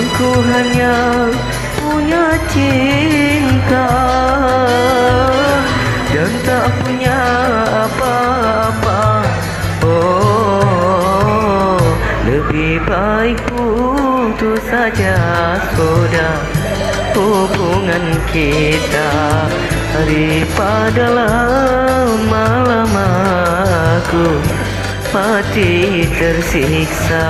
Aku hanya punya cinta dan tak punya apa-apa. Oh, lebih baik putus saja sudah hubungan kita, daripada lama-lama aku mati tersiksa.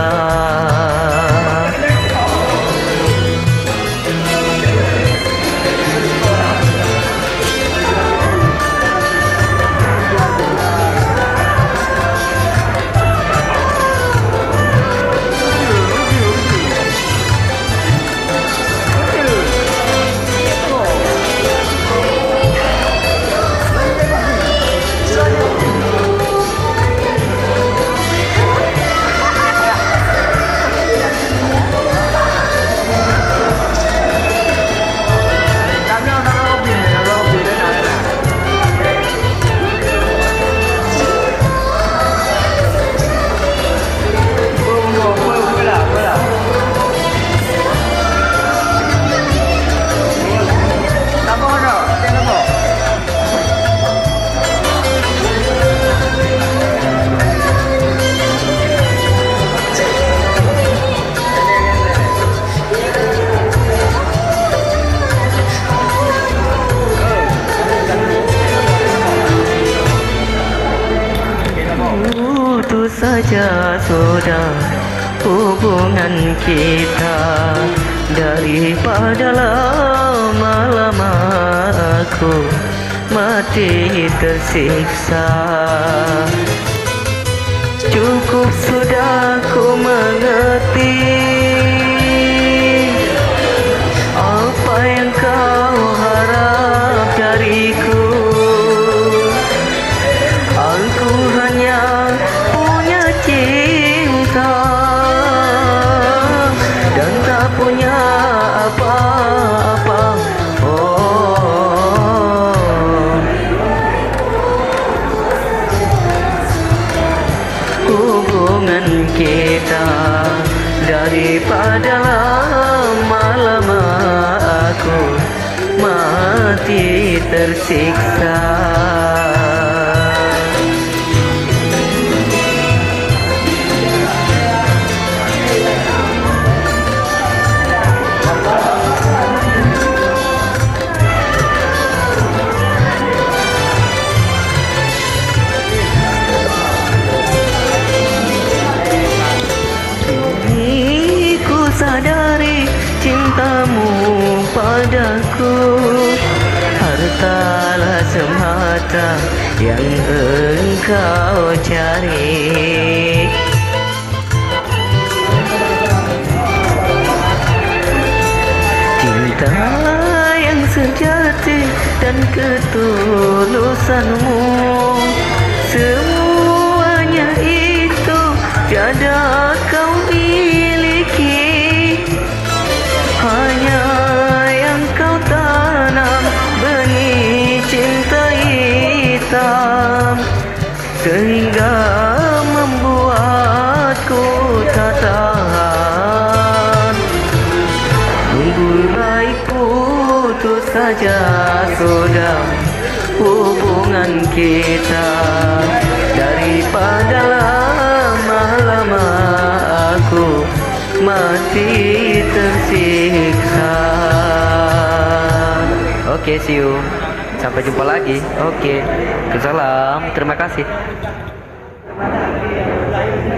Putus saja sudah hubungan kita, daripada lama-lama aku mati tersiksa. Cukup sudah ku mengerti apa yang kau harap dariku. Aku hanya punya cinta dan tak punya apa-apa. Oh, hubungan kita, daripada lama-lama aku mati tersiksa. Sadari cintamu padaku hartalah semata yang engkau cari. Cinta yang sejati dan ketulusanmu, semuanya itu tiada kau miliki. Hanya yang kau tanam benih cinta hitam, sehingga membuatku tak tahan. Lebih baik putus saja sudah hubungan kita, daripada lama-lama aku mati tersiksa. Oke, see you. Sampai jumpa lagi. Oke. Salam. Terima kasih.